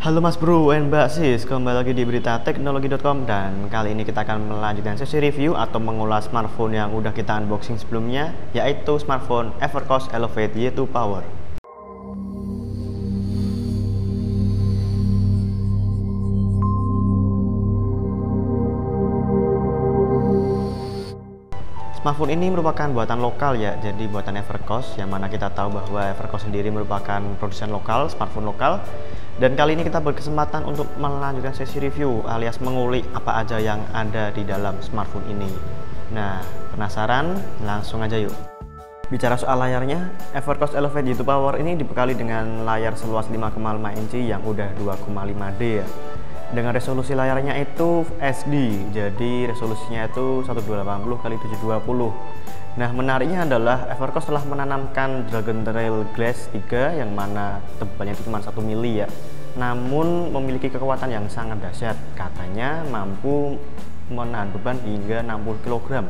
Halo Mas Bro and Mbak Sis, kembali lagi di berita teknologi.com dan kali ini kita akan melanjutkan sesi review atau mengulas smartphone yang udah kita unboxing sebelumnya, yaitu smartphone Evercost Elevate Y2 Power. Smartphone ini merupakan buatan lokal ya, jadi buatan Evercost, yang mana kita tahu bahwa Evercost sendiri merupakan produsen lokal, smartphone lokal. Dan kali ini kita berkesempatan untuk melanjutkan sesi review alias mengulik apa aja yang ada di dalam smartphone ini. Nah, penasaran? Langsung aja yuk. Bicara soal layarnya, Evercost Elevate Y2 Power ini dibekali dengan layar seluas 5,5 inci yang udah 2,5D ya. Dengan resolusi layarnya itu SD, jadi resolusinya itu 1280x720. Nah, menariknya adalah Evercost telah menanamkan Dragon Trail Glass 3 yang mana tebalnya itu cuma 1 mili ya. Namun memiliki kekuatan yang sangat dahsyat, katanya mampu menahan beban hingga 60 kg.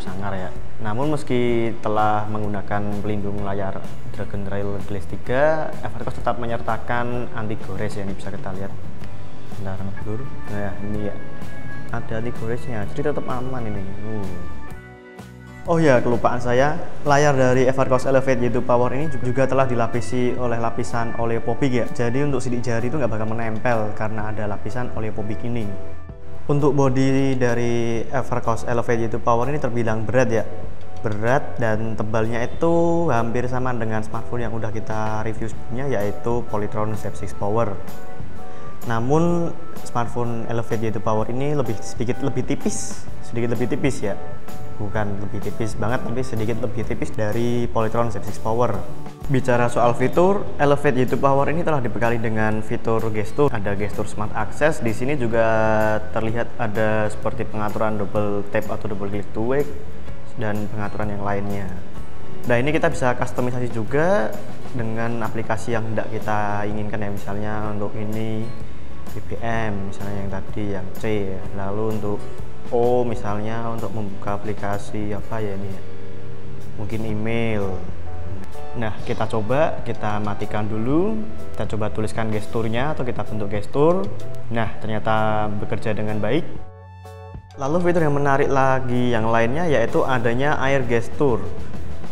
Sangar ya. Namun meski telah menggunakan pelindung layar Dragon Trail Glass 3, Evercost tetap menyertakan anti gores ya, ini bisa kita lihat. Bentar, blur. Nah, ini ya. Ada anti goresnya, jadi tetap aman ini. Oh ya, kelupaan saya, layar dari Evercost Elevate Y2 Power ini juga telah dilapisi oleh lapisan oleopobik ya. Jadi untuk sidik jari itu nggak bakal menempel karena ada lapisan oleopobik ini. Untuk bodi dari Evercost Elevate Y2 Power ini terbilang berat ya. Berat dan tebalnya itu hampir sama dengan smartphone yang udah kita review sebelumnya, yaitu Polytron Z6 Power. Namun smartphone Elevate Y2 Power ini sedikit lebih tipis ya. Bukan lebih tipis banget, tapi sedikit lebih tipis dari Polytron Z6 Power. Bicara soal fitur, Elevate Y2 Power ini telah dibekali dengan fitur gestur. Ada gestur Smart Access. Di sini juga terlihat ada seperti pengaturan double tap atau double click to wake dan pengaturan yang lainnya. Nah, ini kita bisa customisasi juga dengan aplikasi yang tidak kita inginkan ya. Misalnya untuk ini BBM, misalnya yang tadi yang C ya. Lalu untuk O misalnya untuk membuka aplikasi apa ya ini ya, mungkin email. Nah, kita matikan dulu, kita coba tuliskan gesturnya atau kita bentuk gestur. Nah, ternyata bekerja dengan baik. Lalu fitur yang menarik lagi yang lainnya yaitu adanya air gestur.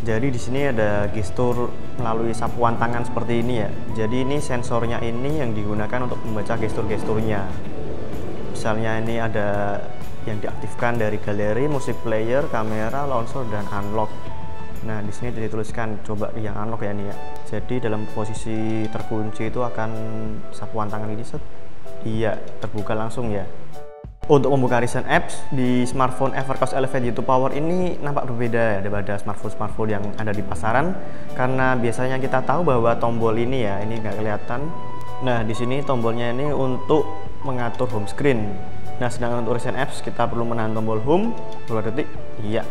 Jadi di sini ada gestur melalui sapuan tangan seperti ini ya. Jadi ini sensornya ini yang digunakan untuk membaca gestur-gesturnya. Misalnya ini ada yang diaktifkan dari galeri, musik player, kamera, launcher, dan unlock. Nah, di sini dituliskan coba yang unlock ya ini ya. Jadi dalam posisi terkunci itu akan sapuan tangan ini set. Iya, terbuka langsung ya. Untuk membuka recent apps di smartphone Evercost Elevate Y2 Power ini nampak berbeda daripada smartphone yang ada di pasaran, karena biasanya kita tahu bahwa tombol ini ya, ini nggak kelihatan. Nah, di sini tombolnya ini untuk mengatur home screen. Nah, sedangkan untuk recent apps kita perlu menahan tombol home 2 detik. Iya.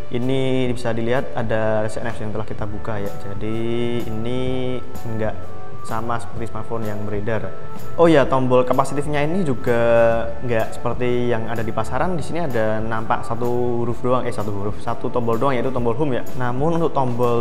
Ini bisa dilihat ada recent apps yang telah kita buka ya. Jadi ini enggak sama seperti smartphone yang beredar. Oh ya, tombol kapasitifnya ini juga nggak seperti yang ada di pasaran. Di sini ada nampak satu tombol doang, yaitu tombol home ya. Namun untuk tombol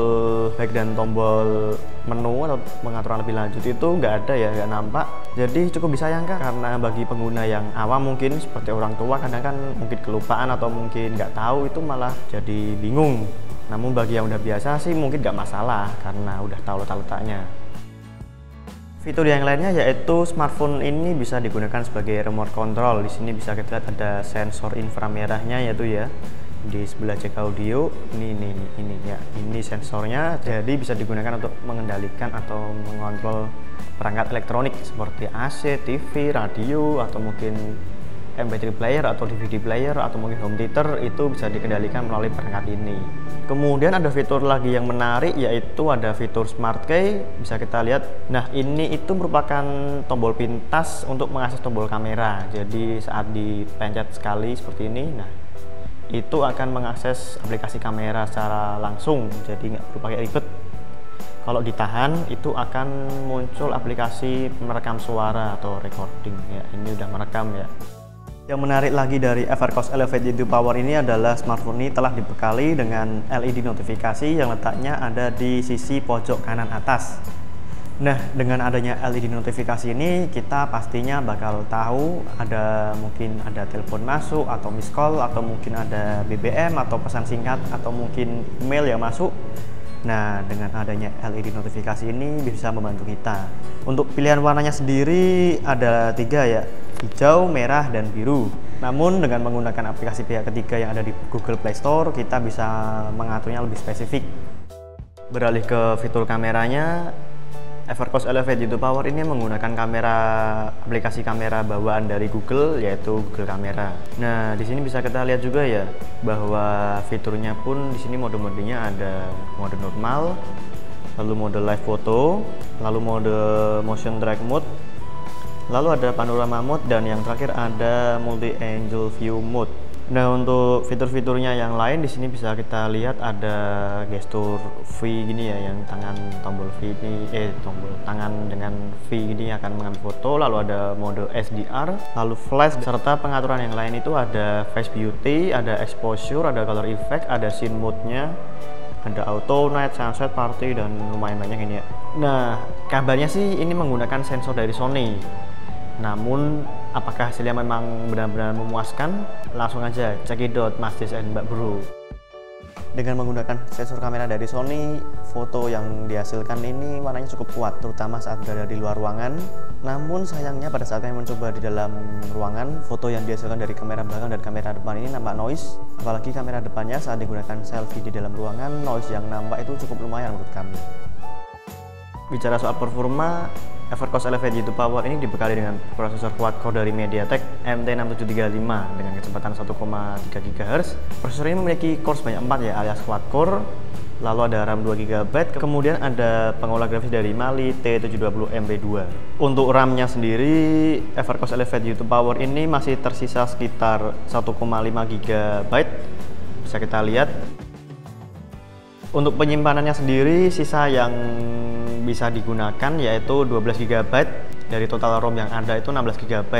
back dan tombol menu atau pengaturan lebih lanjut itu nggak ada ya, nggak nampak. Jadi cukup disayangkan karena bagi pengguna yang awam mungkin seperti orang tua kadang kan mungkin kelupaan atau mungkin nggak tahu, itu malah jadi bingung. Namun bagi yang udah biasa sih mungkin nggak masalah karena udah tahu letak-letaknya. Fitur yang lainnya yaitu smartphone ini bisa digunakan sebagai remote control. Di sini bisa kita lihat ada sensor inframerahnya yaitu ya. Di sebelah jack audio ini ya. Ini sensornya, jadi bisa digunakan untuk mengendalikan atau mengontrol perangkat elektronik seperti AC, TV, radio, atau mungkin MP3 player atau DVD player atau mungkin home theater, itu bisa dikendalikan melalui perangkat ini. Kemudian ada fitur lagi yang menarik yaitu ada fitur Smart Key, bisa kita lihat. Nah, ini itu merupakan tombol pintas untuk mengakses tombol kamera. Jadi saat dipencet sekali seperti ini, nah itu akan mengakses aplikasi kamera secara langsung, jadi nggak perlu pakai ribet. Kalau ditahan itu akan muncul aplikasi merekam suara atau recording ya. Ini udah merekam ya. Yang menarik lagi dari Evercost Elevate Y2 Power ini adalah smartphone ini telah dibekali dengan LED notifikasi yang letaknya ada di sisi pojok kanan atas. Nah, dengan adanya LED notifikasi ini, kita pastinya bakal tahu mungkin ada telepon masuk, atau miss call, atau mungkin ada BBM, atau pesan singkat, atau mungkin email yang masuk. Nah, dengan adanya LED notifikasi ini bisa membantu kita. Untuk pilihan warnanya sendiri ada 3 ya, hijau, merah, dan biru. Namun dengan menggunakan aplikasi pihak ketiga yang ada di Google Play Store, kita bisa mengaturnya lebih spesifik. Beralih ke fitur kameranya, Evercost Elevate YouTube Power ini menggunakan aplikasi kamera bawaan dari Google, yaitu Google Kamera. Nah, di sini bisa kita lihat juga ya bahwa fiturnya pun di sini mode-modenya ada mode normal, lalu mode live photo, lalu mode motion track mode, lalu ada panorama mode, dan yang terakhir ada multi angle view mode. Nah, untuk fitur-fiturnya yang lain di sini bisa kita lihat ada gestur V gini ya, yang tombol V ini tombol tangan dengan V ini akan mengambil foto, lalu ada mode SDR, lalu flash, serta pengaturan yang lain itu ada face beauty, ada exposure, ada color effect, ada scene mode-nya, ada auto, night, sunset, party, dan lumayan banyak ini ya. Nah, kabarnya sih ini menggunakan sensor dari Sony. Namun apakah hasilnya memang benar-benar memuaskan? Langsung aja cekidot Mas Des and Mbak Bro. Dengan menggunakan sensor kamera dari Sony, foto yang dihasilkan ini warnanya cukup kuat, terutama saat berada di luar ruangan. Namun sayangnya pada saat kami mencoba di dalam ruangan, foto yang dihasilkan dari kamera belakang dan kamera depan ini nampak noise. Apalagi kamera depannya saat digunakan selfie di dalam ruangan, noise yang nampak itu cukup lumayan menurut kami. Bicara soal performa, Evercost Elevate YouTube Power ini dibekali dengan prosesor quad-core dari MediaTek MT6735 dengan kecepatan 1,3 GHz. Prosesor ini memiliki core sebanyak 4 ya, alias quad-core. Lalu ada RAM 2 GB, kemudian ada pengolah grafis dari Mali T720MP2. Untuk RAM-nya sendiri, Evercost Elevate YouTube Power ini masih tersisa sekitar 1,5 GB. Bisa kita lihat. Untuk penyimpanannya sendiri, sisa yang bisa digunakan yaitu 12 GB, dari total ROM yang ada itu 16 GB.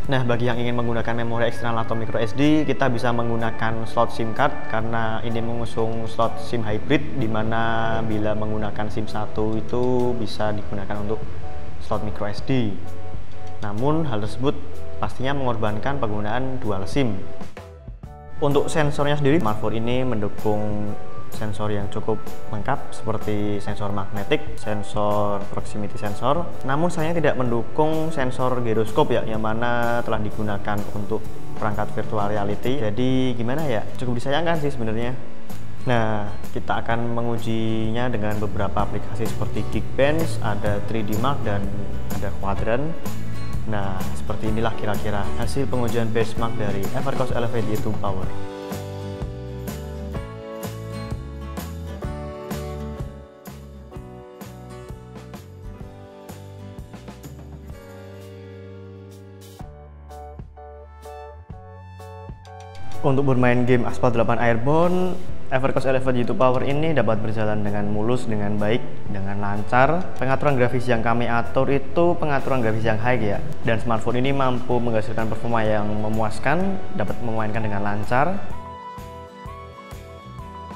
Nah, bagi yang ingin menggunakan memori eksternal atau micro SD, kita bisa menggunakan slot SIM card karena ini mengusung slot SIM hybrid, di mana bila menggunakan SIM 1 itu bisa digunakan untuk slot micro SD. Namun hal tersebut pastinya mengorbankan penggunaan dual SIM. Untuk sensornya sendiri, smartphone ini mendukung sensor yang cukup lengkap seperti sensor magnetik, sensor proximity sensor. Namun sayangnya tidak mendukung sensor giroskop ya, yang mana telah digunakan untuk perangkat virtual reality. Jadi gimana ya, cukup disayangkan sih sebenarnya. Nah, kita akan mengujinya dengan beberapa aplikasi seperti Geekbench, ada 3D Mark, dan ada Quadrant. Nah, seperti inilah kira-kira hasil pengujian benchmark dari Evercost Elevate YouTube Power. Untuk bermain game Asphalt 8 Airborne, Evercost Elevate YouTube Power ini dapat berjalan dengan mulus, dengan baik, dengan lancar. Pengaturan grafis yang kami atur itu pengaturan grafis yang high ya, dan smartphone ini mampu menghasilkan performa yang memuaskan, dapat memainkan dengan lancar.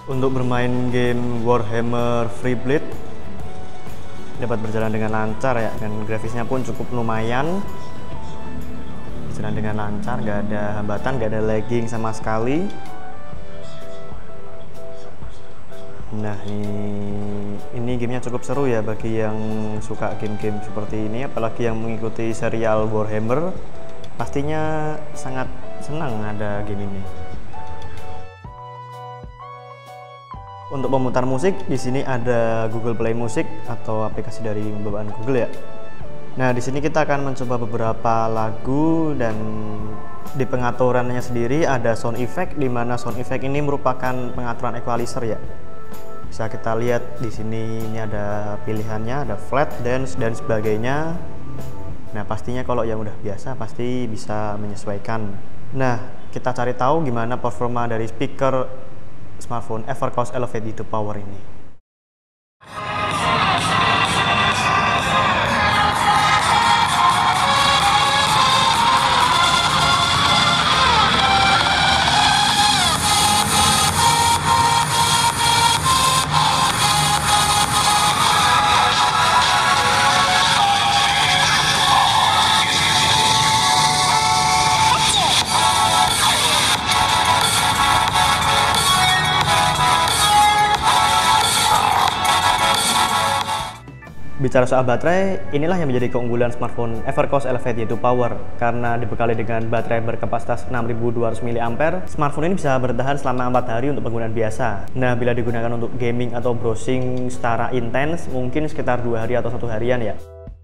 Untuk bermain game Warhammer Freeblade dapat berjalan dengan lancar ya, dan grafisnya pun cukup lumayan. Berjalan dengan lancar, gak ada hambatan, gak ada lagging sama sekali. Nah, ini gamenya cukup seru ya bagi yang suka game-game seperti ini, apalagi yang mengikuti serial Warhammer, pastinya sangat senang ada game ini. Untuk pemutar musik, di sini ada Google Play Music atau aplikasi dari bawaan Google ya. Nah, di sini kita akan mencoba beberapa lagu, dan di pengaturannya sendiri ada sound effect, di mana sound effect ini merupakan pengaturan equalizer ya. Bisa kita lihat di sini, ini ada pilihannya, ada flat, dance, dan sebagainya. Nah, pastinya kalau yang udah biasa pasti bisa menyesuaikan. Nah, kita cari tahu gimana performa dari speaker smartphone Evercost Elevate YouTube Power ini. Bicara soal baterai, inilah yang menjadi keunggulan smartphone Evercost Elevate, yaitu power. Karena dibekali dengan baterai berkapasitas 6200 mAh, smartphone ini bisa bertahan selama 4 hari untuk penggunaan biasa. Nah, bila digunakan untuk gaming atau browsing secara intens, mungkin sekitar 2 hari atau 1 harian ya.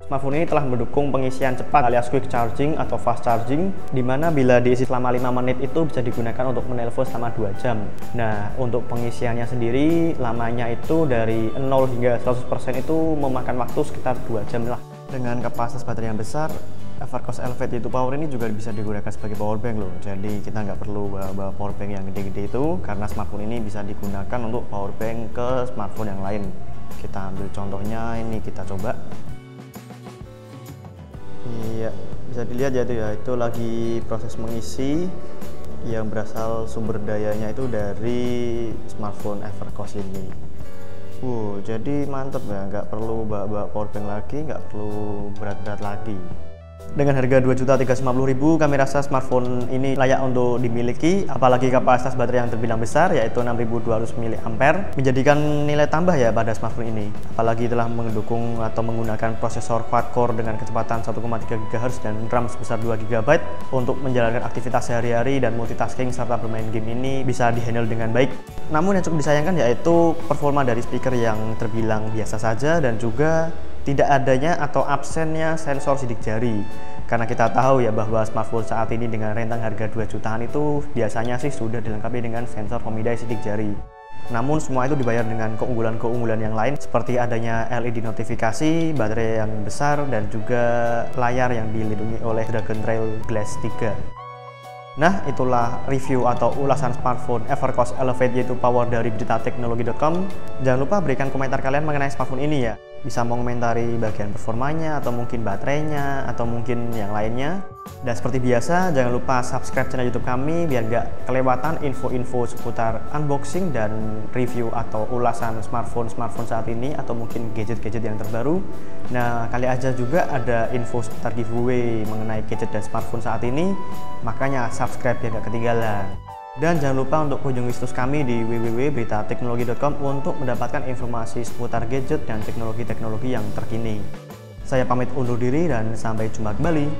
Smartphone ini telah mendukung pengisian cepat alias quick charging atau fast charging, di mana bila diisi selama 5 menit itu bisa digunakan untuk menelpon selama 2 jam. Nah, untuk pengisiannya sendiri lamanya itu dari 0 hingga 100% itu memakan waktu sekitar 2 jam lah. Dengan kapasitas baterai yang besar, Evercost Elevate yaitu power ini juga bisa digunakan sebagai power bank loh. Jadi kita nggak perlu bawa power bank yang gede-gede itu, karena smartphone ini bisa digunakan untuk power bank ke smartphone yang lain. Kita ambil contohnya, ini kita coba. Iya, bisa dilihat ya itu lagi proses mengisi yang berasal sumber dayanya itu dari smartphone Evercost ini. Jadi mantep ya, nggak perlu bawa powerbank lagi, nggak perlu berat-berat lagi. Dengan harga 2.350.000, kami rasa smartphone ini layak untuk dimiliki, apalagi kapasitas baterai yang terbilang besar yaitu 6200 mAh, menjadikan nilai tambah ya pada smartphone ini. Apalagi telah mendukung atau menggunakan prosesor quad-core dengan kecepatan 1,3 GHz dan RAM sebesar 2 GB untuk menjalankan aktivitas sehari-hari dan multitasking serta bermain game ini bisa dihandle dengan baik. Namun yang cukup disayangkan yaitu performa dari speaker yang terbilang biasa saja dan juga tidak adanya atau absennya sensor sidik jari. Karena kita tahu ya bahwa smartphone saat ini dengan rentang harga 2 jutaan itu biasanya sih sudah dilengkapi dengan sensor pemindai sidik jari. Namun semua itu dibayar dengan keunggulan-keunggulan yang lain seperti adanya LED notifikasi, baterai yang besar, dan juga layar yang dilindungi oleh Dragon Trail Glass 3. Nah, itulah review atau ulasan smartphone Evercost Elevate yaitu power dari beritateknologi.com. Jangan lupa berikan komentar kalian mengenai smartphone ini ya. Bisa mengomentari bagian performanya, atau mungkin baterainya, atau mungkin yang lainnya. Dan seperti biasa, jangan lupa subscribe channel YouTube kami biar nggak kelewatan info-info seputar unboxing dan review atau ulasan smartphone saat ini, atau mungkin gadget-gadget yang terbaru. Nah, kali aja juga ada info seputar giveaway mengenai gadget dan smartphone saat ini, makanya subscribe biar nggak ketinggalan. Dan jangan lupa untuk kunjungi situs kami di www.beritateknologi.com untuk mendapatkan informasi seputar gadget dan teknologi-teknologi yang terkini. Saya pamit undur diri dan sampai jumpa kembali.